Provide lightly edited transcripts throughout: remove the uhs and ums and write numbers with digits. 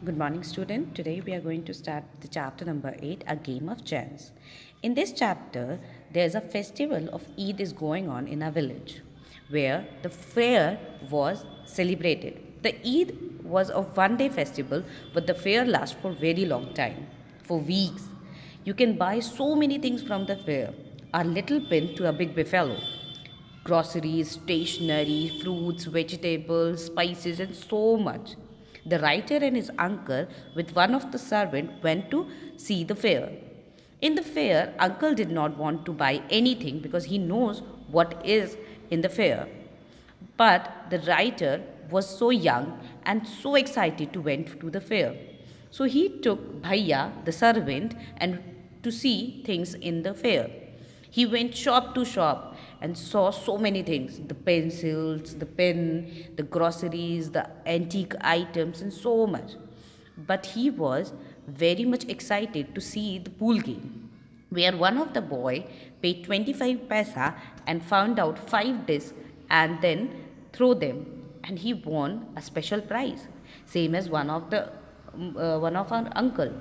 Good morning, student. Today we are going to start the chapter number 8, A Game of Chance. In this chapter, there's a festival of Eid is going on in a village where the fair was celebrated. The Eid was a one-day festival, but the fair lasts for very long time, for weeks. You can buy so many things from the fair, a little pin to a big buffalo, groceries, stationery, fruits, vegetables, spices, and so much. The writer and his uncle, with one of the servants, went to see the fair. In the fair, uncle did not want to buy anything because he knows what is in the fair. But the writer was so young and so excited to went to the fair. So he took Bhaiya, the servant, and to see things in the fair. He went shop to shop and saw so many things, the pencils, the pen, the groceries, the antique items, and so much. But he was very much excited to see the pool game, where one of the boy paid 25 paisa and found out 5 discs and then throw them, and he won a special prize, same as one of our uncle.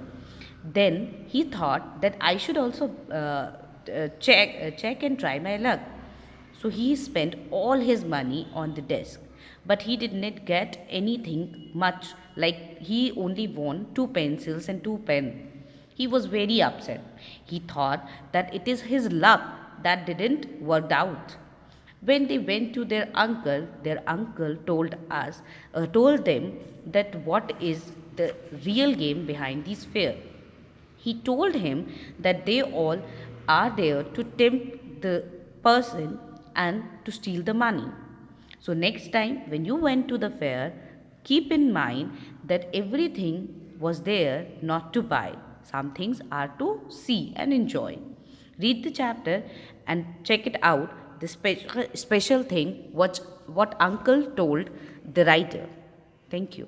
Then he thought that I should also check and try my luck. So he spent all his money on the desk, but he did not get anything much, like he only won 2 pencils and 2 pens. He was very upset. He thought that it is his luck that didn't work out. When they went to their uncle told them that what is the real game behind this fair. He told him that they all are there to tempt the person and to steal the money. So, next time when you went to the fair, keep in mind that everything was there not to buy. Some things are to see and enjoy. Read the chapter and check it out. The special thing what uncle told the writer. Thank you.